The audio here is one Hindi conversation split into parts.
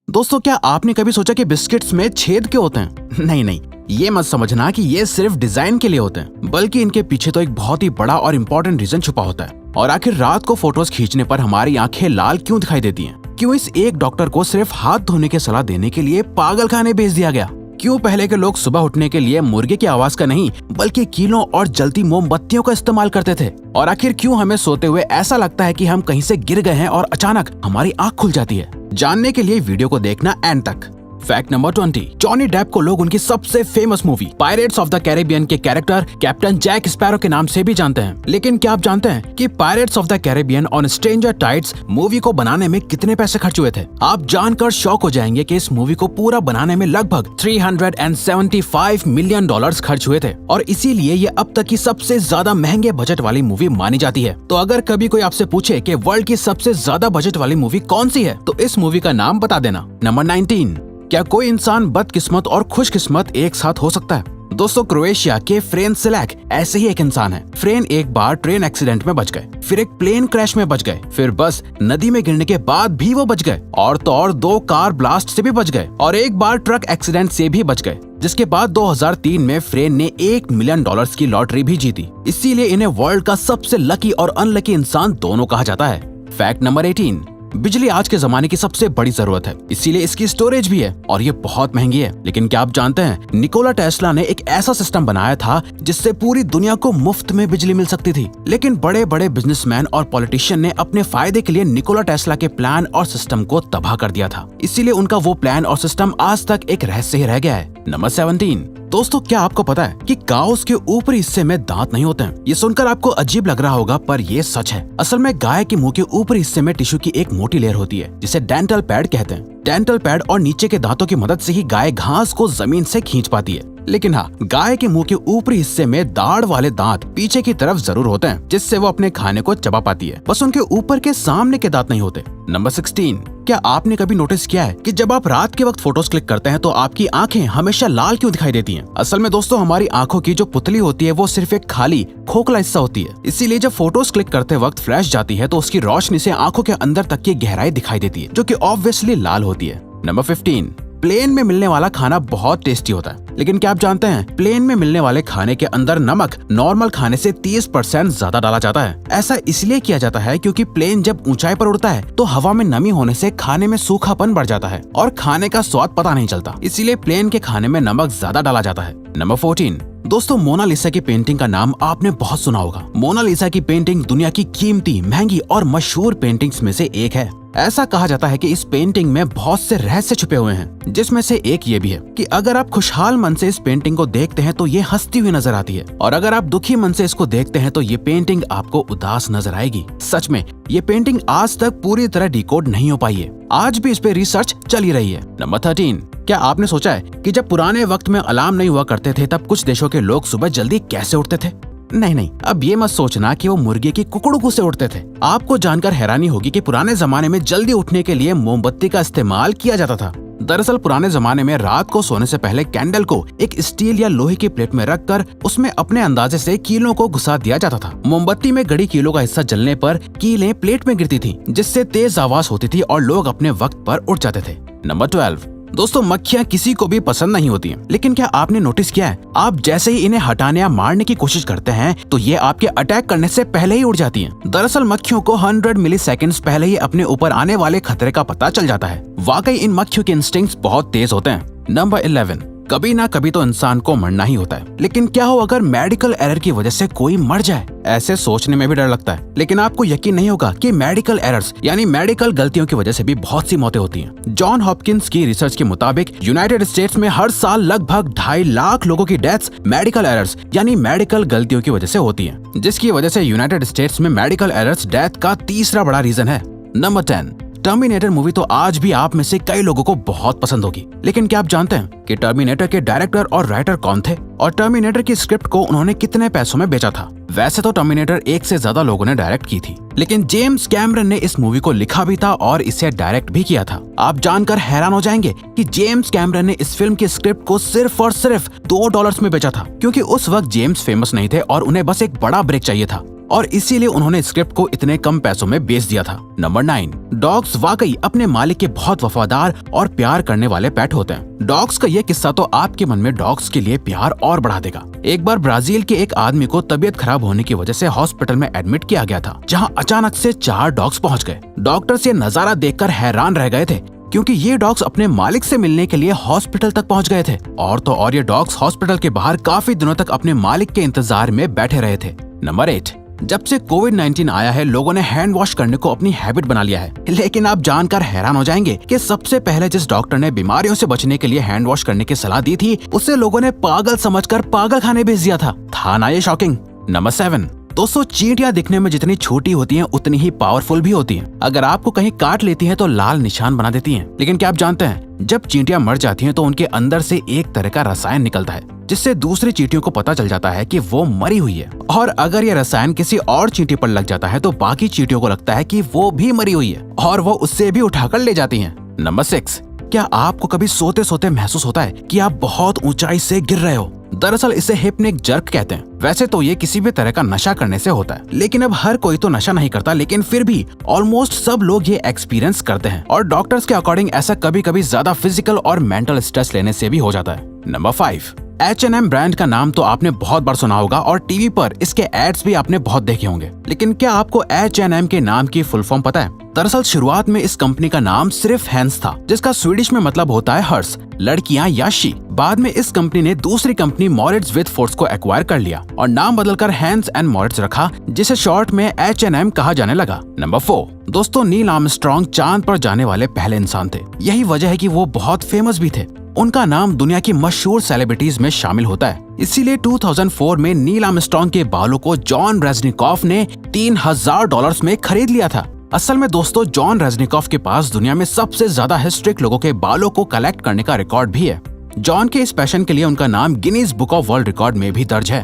दोस्तों, क्या आपने कभी सोचा कि बिस्किट्स में छेद क्यों होते हैं? नहीं, ये मत समझना कि ये सिर्फ डिजाइन के लिए होते हैं, बल्कि इनके पीछे तो एक बहुत ही बड़ा और इम्पोर्टेंट रीजन छुपा होता है। और आखिर रात को फोटोज खींचने पर हमारी आंखें लाल क्यों दिखाई देती हैं? क्यों इस एक डॉक्टर को सिर्फ हाथ धोने की सलाह देने के लिए पागल खाने भेज दिया गया? क्यों पहले के लोग सुबह उठने के लिए मुर्गे की आवाज का नहीं बल्कि कीलों और जलती मोमबत्तियों का इस्तेमाल करते थे? और आखिर क्यों हमें सोते हुए ऐसा लगता है कि हम कहीं से गिर गए हैं और अचानक हमारी आंख खुल जाती है? जानने के लिए वीडियो को देखना एंड तक। Fact number 20। जॉनी डेप को लोग उनकी सबसे famous movie pirates of the Caribbean के कैरेक्टर कैप्टन जैक स्पैरो के नाम से भी जानते हैं। लेकिन क्या आप जानते हैं कि pirates of the Caribbean on stranger tides movie को बनाने में कितने पैसे खर्च हुए थे? आप जानकर शॉक हो जाएंगे कि इस मूवी को पूरा बनाने में लगभग $375 मिलियन खर्च हुए थे और इसीलिए ये अब तक की सबसे ज्यादा महंगे बजट वाली मूवी मानी जाती है। तो अगर कभी कोई आपसे पूछे कि वर्ल्ड की सबसे ज्यादा बजट वाली मूवी कौन सी है, तो इस मूवी का नाम बता देना। नंबर 19। क्या कोई इंसान बदकिस्मत और खुशकिस्मत एक साथ हो सकता है? दोस्तों, क्रोएशिया के फ्रेन सिलैक ऐसे ही एक इंसान है। फ्रेन एक बार ट्रेन एक्सीडेंट में बच गए, फिर एक प्लेन क्रैश में बच गए, फिर बस नदी में गिरने के बाद भी वो बच गए, और तो और 2 कार ब्लास्ट से भी बच गए और एक बार ट्रक एक्सीडेंट से भी बच गए। जिसके बाद 2003 में फ्रेन ने $1 मिलियन की लॉटरी भी जीती। इसीलिए इन्हें वर्ल्ड का सबसे लकी और अनलकी इंसान दोनों कहा जाता है। Fact number 18। बिजली आज के जमाने की सबसे बड़ी जरूरत है, इसीलिए इसकी स्टोरेज भी है और ये बहुत महंगी है। लेकिन क्या आप जानते हैं, निकोला टेस्ला ने एक ऐसा सिस्टम बनाया था जिससे पूरी दुनिया को मुफ्त में बिजली मिल सकती थी। लेकिन बड़े बड़े बिजनेसमैन और पॉलिटिशियन ने अपने फायदे के लिए निकोला टेस्ला के प्लान और सिस्टम को तबाह कर दिया था। इसीलिए उनका वो प्लान और सिस्टम आज तक एक रहस्य ही रह गया है। नंबर 17। दोस्तों, क्या आपको पता है कि काउस के ऊपरी हिस्से में दांत नहीं होते हैं? ये सुनकर आपको अजीब लग रहा होगा, पर ये सच है। असल में गाय के मुंह के ऊपरी हिस्से में टिश्यू की एक मोटी लेयर होती है जिसे डेंटल पैड कहते हैं। डेंटल पैड और नीचे के दांतों की मदद से ही गाय घास को जमीन से खींच पाती है। लेकिन हाँ, गाय के मुंह के ऊपरी हिस्से में दाढ़ वाले दांत पीछे की तरफ जरूर होते हैं, जिससे वो अपने खाने को चबा पाती है। बस उनके ऊपर के सामने के दांत नहीं होते। नंबर 16। क्या आपने कभी नोटिस किया है कि जब आप रात के वक्त फोटोज क्लिक करते हैं तो आपकी आंखें हमेशा लाल क्यों दिखाई देती हैं? असल में दोस्तों, हमारी आंखों की जो पुतली होती है वो सिर्फ एक खाली खोखला हिस्सा होती है। इसीलिए जब फोटोज क्लिक करते वक्त फ्लैश जाती है तो उसकी रोशनी से आंखों के अंदर तक की गहराई दिखाई देती है, जो कि ऑब्वियसली लाल होती है। नंबर 15। प्लेन में मिलने वाला खाना बहुत टेस्टी होता है, लेकिन क्या आप जानते हैं प्लेन में मिलने वाले खाने के अंदर नमक नॉर्मल खाने से 30% ज्यादा डाला जाता है। ऐसा इसलिए किया जाता है क्योंकि प्लेन जब ऊंचाई पर उड़ता है तो हवा में नमी होने से खाने में सूखापन बढ़ जाता है और खाने का स्वाद पता नहीं चलता। इसीलिए प्लेन के खाने में नमक ज्यादा डाला जाता है। नंबर 14। दोस्तों, मोनालिसा की पेंटिंग का नाम आपने बहुत सुना होगा। मोनालिसा की पेंटिंग दुनिया की कीमती, महंगी और मशहूर पेंटिंग्स में से एक है। ऐसा कहा जाता है कि इस पेंटिंग में बहुत से रहस्य छुपे हुए हैं, जिसमें से एक ये भी है कि अगर आप खुशहाल मन से इस पेंटिंग को देखते हैं तो ये हंसती हुई नजर आती है, और अगर आप दुखी मन से इसको देखते हैं तो ये पेंटिंग आपको उदास नजर आएगी। सच में ये पेंटिंग आज तक पूरी तरह डिकोड नहीं हो पाई है। आज भी इस पे रिसर्च चली रही है। नंबर 13। क्या आपने सोचा है कि जब पुराने वक्त में अलार्म नहीं हुआ करते थे तब कुछ देशों के लोग सुबह जल्दी कैसे उठते थे? नहीं, अब ये मत सोचना कि वो मुर्गे की कुकड़ू से उठते थे। आपको जानकर हैरानी होगी कि पुराने जमाने में जल्दी उठने के लिए मोमबत्ती का इस्तेमाल किया जाता था। दरअसल पुराने जमाने में रात को सोने से पहले कैंडल को एक स्टील या लोहे की प्लेट में रखकर उसमें अपने अंदाजे से कीलों को घुसा दिया जाता था। मोमबत्ती में गड़ी कीलों का हिस्सा जलने पर कीलें प्लेट में गिरती थी, जिससे तेज आवाज होती थी और लोग अपने वक्त पर उठ जाते थे। नंबर 12। दोस्तों, मक्खियां किसी को भी पसंद नहीं होती हैं, लेकिन क्या आपने नोटिस किया है, आप जैसे ही इन्हें हटाने या मारने की कोशिश करते हैं तो ये आपके अटैक करने से पहले ही उड़ जाती हैं। दरअसल मक्खियों को 100 मिलीसेकंड्स पहले ही अपने ऊपर आने वाले खतरे का पता चल जाता है। वाकई इन मक्खियों के इंस्टिंक्ट्स बहुत तेज होते हैं। नंबर 11। कभी ना कभी तो इंसान को मरना ही होता है, लेकिन क्या हो अगर मेडिकल एरर की वजह से कोई मर जाए? ऐसे सोचने में भी डर लगता है, लेकिन आपको यकीन नहीं होगा कि मेडिकल एरर्स यानी मेडिकल गलतियों की वजह से भी बहुत सी मौतें होती हैं। जॉन हॉपकिंस की रिसर्च के मुताबिक यूनाइटेड स्टेट्स में हर साल लगभग 2.5 लाख लोगों की डेथ्स मेडिकल एरर्स यानी मेडिकल गलतियों की वजह से होती है, जिसकी वजह से यूनाइटेड स्टेट्स में मेडिकल एरर्स डेथ का तीसरा बड़ा रीजन है। नंबर 10। टर्मिनेटर मूवी तो आज भी आप में से कई लोगों को बहुत पसंद होगी, लेकिन क्या आप जानते हैं कि टर्मिनेटर के डायरेक्टर और राइटर कौन थे और टर्मिनेटर की स्क्रिप्ट को उन्होंने कितने पैसों में बेचा था? वैसे तो टर्मिनेटर 1 से ज्यादा लोगों ने डायरेक्ट की थी, लेकिन जेम्स कैमरन ने इस मूवी को लिखा भी था और इसे डायरेक्ट भी किया था। आप जानकर हैरान हो जाएंगे कि जेम्स कैमरन ने इस फिल्म की स्क्रिप्ट को सिर्फ और सिर्फ $2 में बेचा था, क्योंकि उस वक्त जेम्स फेमस नहीं थे और उन्हें बस एक बड़ा ब्रेक चाहिए था। और इसीलिए उन्होंने स्क्रिप्ट को इतने कम पैसों में बेच दिया था। नंबर 9, डॉग्स वाकई अपने मालिक के बहुत वफादार और प्यार करने वाले पेट होते हैं। डॉग्स का ये किस्सा तो आपके मन में डॉग्स के लिए प्यार और बढ़ा देगा। एक बार ब्राजील के एक आदमी को तबीयत खराब होने की वजह से हॉस्पिटल में एडमिट किया गया था, जहां अचानक से 4 डॉग्स पहुंच गए। डॉक्टर्स ये नजारा देखकर हैरान रह गए थे, क्योंकि ये डॉग्स अपने मालिक से मिलने के लिए हॉस्पिटल तक पहुंच गए थे। और तो और ये डॉग्स हॉस्पिटल के बाहर काफी दिनों तक अपने मालिक के इंतजार में बैठे रहे थे। नंबर 8, जब से कोविड-19 आया है, लोगों ने हैंड वॉश करने को अपनी हैबिट बना लिया है। लेकिन आप जानकर हैरान हो जाएंगे कि सबसे पहले जिस डॉक्टर ने बीमारियों से बचने के लिए हैंड वॉश करने की सलाह दी थी, उसे लोगों ने पागल समझकर पागल खाने भेज दिया था ना ये शॉकिंग। नंबर 7, दोस्तों चींटियां दिखने में जितनी छोटी होती हैं उतनी ही पावरफुल भी होती हैं। अगर आपको कहीं काट लेती हैं तो लाल निशान बना देती हैं। लेकिन क्या आप जानते हैं, जब चींटियां मर जाती हैं तो उनके अंदर से एक तरह का रसायन निकलता है, जिससे दूसरी चींटियों को पता चल जाता है कि वो मरी हुई है। और अगर ये रसायन किसी और चींटी पर लग जाता है तो बाकी चींटियों को लगता है कि वो भी मरी हुई है और वो उससे भी उठाकर ले जाती हैं। नंबर 6, क्या आपको कभी सोते सोते महसूस होता है कि आप बहुत ऊंचाई से गिर रहे हो? दरअसल इसे हिप्निक जर्क कहते हैं। वैसे तो ये किसी भी तरह का नशा करने से होता है, लेकिन अब हर कोई तो नशा नहीं करता, लेकिन फिर भी ऑलमोस्ट सब लोग ये एक्सपीरियंस करते हैं। और डॉक्टर्स के अकॉर्डिंग ऐसा कभी कभी ज्यादा फिजिकल और मेंटल स्ट्रेस लेने से भी हो जाता है। नंबर 5, H&M ब्रांड का नाम तो आपने बहुत बार सुना होगा और टीवी पर इसके एड्स भी आपने बहुत देखे होंगे। लेकिन क्या आपको H&M के नाम की फुल फॉर्म पता है? दरअसल शुरुआत में इस कंपनी का नाम सिर्फ हैंस था, जिसका स्वीडिश में मतलब होता है हर्स, लड़कियां या शी। बाद में इस कंपनी ने दूसरी कंपनी मॉरिट्स विद फोर्स को एक्वायर कर लिया और नाम बदलकर हैंस एंड मॉरिट्स रखा, जिसे शॉर्ट में H&M कहा जाने लगा। नंबर 4, दोस्तों नील आर्मस्ट्रॉन्ग चांद पर जाने वाले पहले इंसान थे। यही वजह है कि वो बहुत फेमस भी थे। उनका नाम दुनिया की मशहूर सेलिब्रिटीज में शामिल होता है। इसीलिए 2004 में नील आर्मस्ट्रॉन्ग के बालों को जॉन रेज़निकॉफ ने $3000 में खरीद लिया था। असल में दोस्तों जॉन रेज़निकॉफ के पास दुनिया में सबसे ज्यादा हिस्ट्रिक लोगों के बालों को कलेक्ट करने का रिकॉर्ड भी है। जॉन के इस पैशन के लिए उनका नाम Guinness book of world record में भी दर्ज है।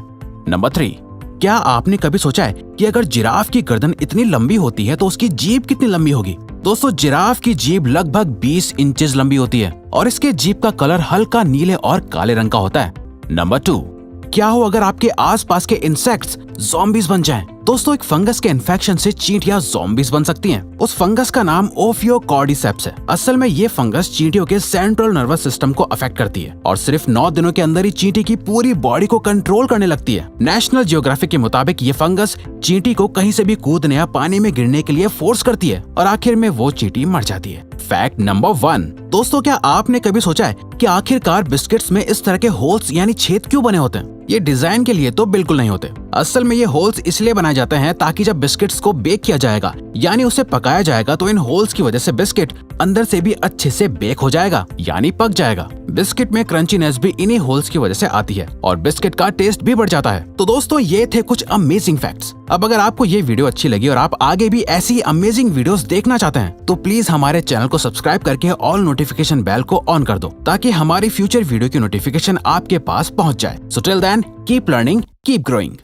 नंबर 3, क्या आपने कभी सोचा है कि अगर जिराफ की गर्दन इतनी लंबी होती है तो उसकी जीभ कितनी लंबी होगी? दोस्तों जिराफ की जीभ लगभग 20 इंचेस लंबी होती है और इसके जीभ का कलर हल्का नीले और काले रंग का होता है। नंबर 2, क्या हो अगर आपके आसपास के इंसेक्ट्स ज़ॉम्बीज बन जाएं? दोस्तों एक फंगस के इन्फेक्शन से चींटियां ज़ॉम्बीज बन सकती हैं। उस फंगस का नाम ओफियोकॉर्डिसेप्स है। असल में ये फंगस चींटियों के सेंट्रल नर्वस सिस्टम को अफेक्ट करती है और सिर्फ 9 दिनों के अंदर ही चींटी की पूरी बॉडी को कंट्रोल करने लगती है। नेशनल जियोग्राफिक के मुताबिक ये फंगस चींटी को कहीं से भी कूदने या पानी में गिरने के लिए फोर्स करती है और आखिर में वो चींटी मर जाती है। फैक्ट नंबर 1, दोस्तों क्या आपने कभी सोचा है कि आखिरकार बिस्किट्स में इस तरह के होल्स यानी छेद क्यों बने होते हैं? ये डिजाइन के लिए तो बिल्कुल नहीं होते। असल में ये होल्स इसलिए बनाए जाते हैं ताकि जब बिस्किट्स को बेक किया जाएगा यानी उसे पकाया जाएगा तो इन होल्स की वजह से बिस्किट अंदर से भी अच्छे से बेक हो जाएगा यानी पक जाएगा। बिस्किट में क्रंचीनेस भी इन्हीं होल्स की वजह से आती है और बिस्किट का टेस्ट भी बढ़ जाता है। तो दोस्तों ये थे कुछ अमेजिंग फैक्ट्स। अब अगर आपको ये वीडियो अच्छी लगी और आप आगे भी ऐसी अमेजिंग वीडियोस देखना चाहते हैं तो प्लीज हमारे चैनल को सब्सक्राइब करके ऑल नोटिफिकेशन बेल को ऑन कर दो ताकि हमारी फ्यूचर वीडियो की नोटिफिकेशन आपके पास पहुंच जाए। So till then keep learning, keep growing.